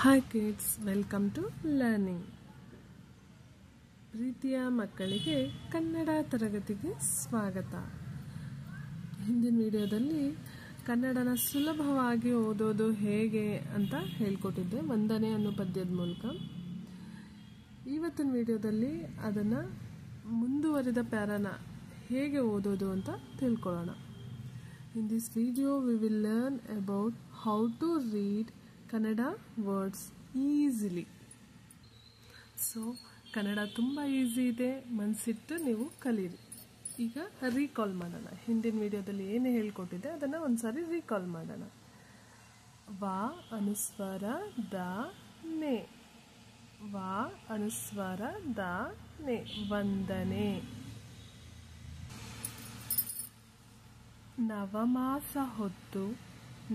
Hi kids, welcome to learning. ಪ್ರೀತಿಯ ಮಕ್ಕಳಿಗೆ ಕನ್ನಡ ತರಗತಿಗೆ ಸ್ವಾಗತ. ಹಿಂದಿನ ವಿಡಿಯೋದಲ್ಲಿ ಕನ್ನಡನ ಸುಲಭವಾಗಿ ಓದೋದು ಹೇಗೆ ಅಂತ ಹೇಳ್ಕೊಟ್ಟಿದ್ದೆ ವಂದನೆ ಅನ್ನೋ ಪದ್ಯದ ಮೂಲಕ. ಇವತ್ತಿನ ವಿಡಿಯೋದಲ್ಲಿ ಅದನ್ನು ಮುಂದುವರಿದ ಪ್ಯಾರಾನ ಹೇಗೆ ಓದೋದು ಅಂತ ತಿಳ್ಕೊಳ್ಳೋಣ. In this video we will learn about how to read Kannada words easily. So Kannada ತುಂಬ ಈಸಿ ಇದೆ, ಮನಸ್ಸಿಟ್ಟು ನೀವು ಕಲೀರಿ. ಈಗ ರೀಕಾಲ್ ಮಾಡೋಣ. ಹಿಂದಿನ ವಿಡಿಯೋದಲ್ಲಿ ಏನು ಹೇಳ್ಕೊಟ್ಟಿದೆ ಅದನ್ನು ಒಂದ್ಸಾರಿ ರೀಕಾಲ್ ಮಾಡೋಣ. ವಾ ಅನುಸ್ವಾರ ದ ನೆ, ವಾ ಅನುಸ್ವಾರ ದ ನೆ, ವಂದನೆ. ನವಮಾಸ ಹೊತ್ತು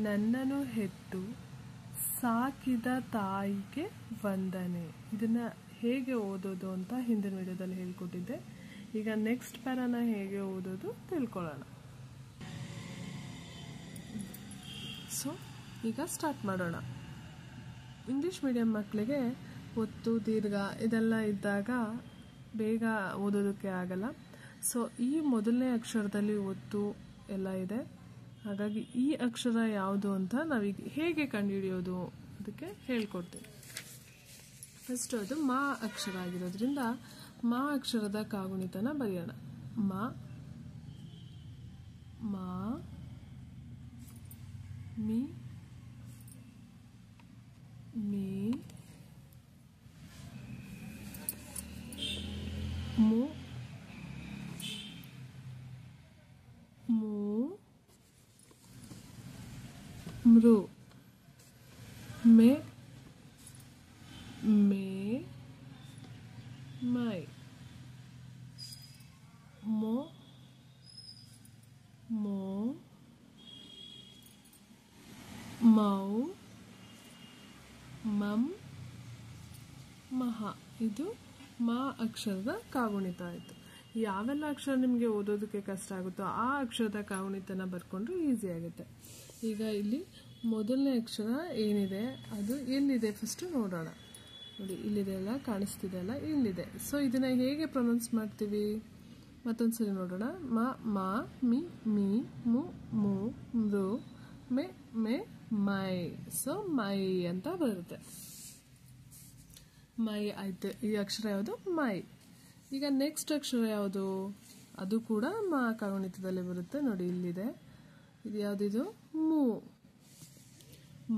ನನ್ನನ್ನು ಹೆತ್ತು ಸಾಕಿದ ತಾಯಿಗೆ ವಂದನೆ. ಇದನ್ನ ಹೇಗೆ ಓದೋದು ಅಂತ ಹಿಂದಿನ ವಿಡಿಯೋದಲ್ಲಿ ಹೇಳ್ಕೊಟ್ಟಿದ್ದೆ. ಈಗ ನೆಕ್ಸ್ಟ್ ಪ್ಯಾರಾನ ಹೇಗೆ ಓದೋದು ತಿಳ್ಕೊಳ್ಳೋಣ. ಸೊ ಈಗ ಸ್ಟಾರ್ಟ್ ಮಾಡೋಣ. ಇಂಗ್ಲಿಷ್ ಮೀಡಿಯಂ ಮಕ್ಕಳಿಗೆ ಒತ್ತು ದೀರ್ಘ ಇದೆಲ್ಲ ಇದ್ದಾಗ ಬೇಗ ಓದೋದಕ್ಕೆ ಆಗಲ್ಲ. ಸೊ ಈ ಮೊದಲನೇ ಅಕ್ಷರದಲ್ಲಿ ಒತ್ತು ಎಲ್ಲ ಇದೆ, ಹಾಗಾಗಿ ಈ ಅಕ್ಷರ ಯಾವುದು ಅಂತ ನಾವೀಗ ಹೇಗೆ ಕಂಡುಹಿಡಿಯೋದು ಅದಕ್ಕೆ ಹೇಳ್ಕೊಡ್ತೀನಿ. ಫಸ್ಟ್ ಅದು ಮಾ ಅಕ್ಷರ ಆಗಿರೋದ್ರಿಂದ ಮಾ ಅಕ್ಷರದ ಕಾಗುಣಿತನ ಬರೆಯೋಣ. ಮಾ ಮಾ ಮಿ ಮೀ ಮು ಮೂ ಮೃ ಮೆ ಮೇ ಮೈ ಮೋ ಮೋ ಮೌ ಮಂ ಮಹ. ಇದು ಮಾ ಅಕ್ಷರದ ಕಾಗುಣಿತ ಆಯಿತು. ಯಾವೆಲ್ಲ ಅಕ್ಷರ ನಿಮಗೆ ಓದೋದಕ್ಕೆ ಕಷ್ಟ ಆಗುತ್ತೋ ಆ ಅಕ್ಷರದ ಕಾಗುಣಿತನ ಬರ್ಕೊಂಡ್ರೆ ಈಸಿ ಆಗುತ್ತೆ. ಈಗ ಇಲ್ಲಿ ಮೊದಲನೇ ಅಕ್ಷರ ಏನಿದೆ ಅದು ಎಲ್ಲಿದೆ ಫಸ್ಟ್ ನೋಡೋಣ. ನೋಡಿ ಇಲ್ಲಿದೆ ಅಲ್ಲ, ಕಾಣಿಸ್ತಿದೆ ಅಲ್ಲ, ಇಲ್ಲಿದೆ. ಸೊ ಇದನ್ನ ಹೇಗೆ ಪ್ರೊನೌನ್ಸ್ ಮಾಡ್ತೀವಿ ಮತ್ತೊಂದ್ಸರಿ ನೋಡೋಣ. ಮ ಮಾ ಮಿ ಮೀ ಮು ಮೂ ಮೃ ಮೆ ಮೆ ಮೈ. ಸೊ ಮೈ ಅಂತ ಬರುತ್ತೆ. ಮೈ ಆಯ್ತು. ಈ ಅಕ್ಷರ ಯಾವುದು? ಮೈ. ಈಗ ನೆಕ್ಸ್ಟ್ ಅಕ್ಷರ ಯಾವುದು? ಅದು ಕೂಡ ಮಾ ಕಾಗುಣಿತದಲ್ಲಿ ಬರುತ್ತೆ. ನೋಡಿ ಇಲ್ಲಿದೆ. ಇದು ಯಾವುದಿದು? ಮೂ.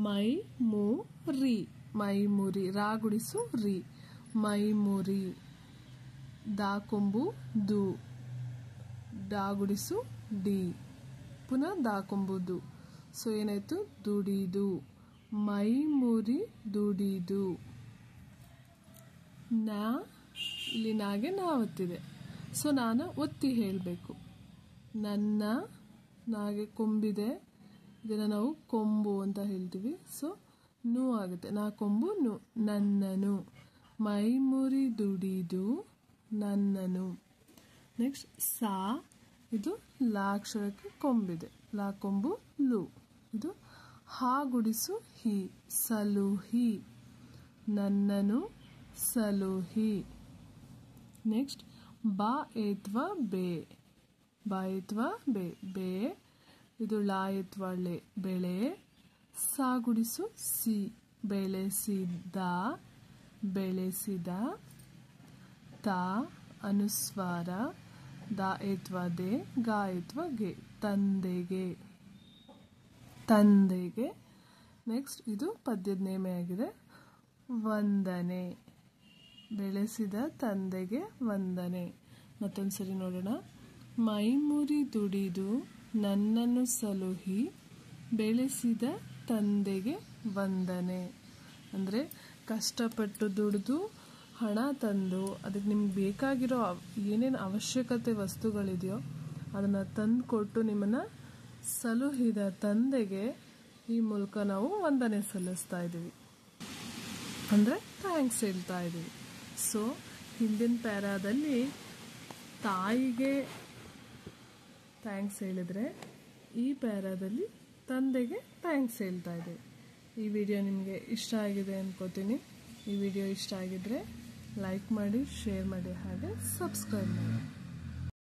ಮೈ ಮೂ ರಿ, ಮೈ ಮುರಿ. ರಾ ಗುಡಿಸು ರಿ, ಮೈ ಮುರಿ. ದಾ ಕೊಂಬು ದು, ಡಾ ಗುಡಿಸು ಡಿ, ಪುನಃ ದಾ ಕೊಂಬು ದು. ಸೊ ಏನಾಯ್ತು? ದುಡಿದು. ಮೈ ಮುರಿ ದುಡಿದು. ನಾ, ಇಲ್ಲಿ ನಾಗೆ ನಾ ಒತ್ತಿದೆ. ಸೊ ನಾನು ಒತ್ತಿ ಹೇಳಬೇಕು. ನನ್ನ, ನಾಗೆ ಕೊಂಬಿದೆ, ಇದನ್ನು ನಾವು ಕೊಂಬು ಅಂತ ಹೇಳ್ತೀವಿ. ಸೊ ನು ಆಗುತ್ತೆ. ನಾ ಕೊಂಬು ನು, ನನ್ನನು. ಮೈ ಮುರಿ ದುಡಿದು ನನ್ನನು. ನೆಕ್ಸ್ಟ್ ಸಾ, ಇದು ಲಾ ಅಕ್ಷರಕ್ಕೆ ಕೊಂಬಿದೆ. ಲಾ ಕೊಂಬು ಲು. ಇದು ಹಾ ಗುಡಿಸು ಹಿ, ಸಲುಹಿ. ನನ್ನನು ಸಲುಹಿ. ನೆಕ್ಸ್ಟ್ ಬಾ ಏತ್ವ ಬೇ, ಬಾ ಏತ್ವ ಬೇ, ಬೇ. ಇದು ಲಾ ಏತ್ವ ಲೆ, ಬೆಳೆ. ಸಾ ಗುಡಿಸು ಸಿ, ಬೆಳೆಸಿದ, ಬೆಳೆಸಿದ. ತಾ ಅನುಸ್ವಾರ, ದಾ ಏತ್ವ ದೆ, ಗಾ ಏತ್ವ ಗೆ, ತಂದೆಗೆ, ತಂದೆಗೆ. ನೆಕ್ಸ್ಟ್ ಇದು ಪದ್ಯದ ನೇಮೆ ಆಗಿದೆ. ವಂದನೆ, ಬೆಳೆಸಿದ ತಂದೆಗೆ ವಂದನೆ. ಮತ್ತೊಂದ್ಸರಿ ನೋಡೋಣ. ಮೈ ಮುರಿ ದುಡಿದು ನನ್ನನ್ನು ಸಲುಹಿ ಬೆಳೆಸಿದ ತಂದೆಗೆ ವಂದನೆ. ಅಂದರೆ ಕಷ್ಟಪಟ್ಟು ದುಡಿದು ಹಣ ತಂದು ಅದಕ್ಕೆ ನಿಮ್ಗೆ ಬೇಕಾಗಿರೋ ಏನೇನು ಅವಶ್ಯಕತೆ ವಸ್ತುಗಳಿದೆಯೋ ಅದನ್ನು ತಂದು ಕೊಟ್ಟು ನಿಮ್ಮನ್ನು ಸಲುಹಿದ ತಂದೆಗೆ ಈ ಮೂಲಕ ನಾವು ವಂದನೆ ಸಲ್ಲಿಸ್ತಾ ಇದ್ದೀವಿ, ಅಂದರೆ ಥ್ಯಾಂಕ್ಸ್ ಹೇಳ್ತಾ ಇದ್ದೀವಿ. ಸೊ ಹಿಂದಿನ ಪ್ಯಾರಾದಲ್ಲಿ ತಾಯಿಗೆ ಥ್ಯಾಂಕ್ಸ್ ಹೇಳಿದ್ರೆ ಈ ಪ್ಯಾರಾದಲ್ಲಿ ತಂದೆಗೆ ಥ್ಯಾಂಕ್ಸ್ ಹೇಳ್ತಾ ಇದ್ದೀವಿ. ಈ ವಿಡಿಯೋ ನಿಮಗೆ ಇಷ್ಟ ಆಗಿದೆ ಅನ್ಕೋತೀನಿ. ಈ ವಿಡಿಯೋ ಇಷ್ಟ ಆಗಿದ್ರೆ ಲೈಕ್ ಮಾಡಿ, ಶೇರ್ ಮಾಡಿ, ಹಾಗೆ ಸಬ್ಸ್ಕ್ರೈಬ್ ಮಾಡಿ.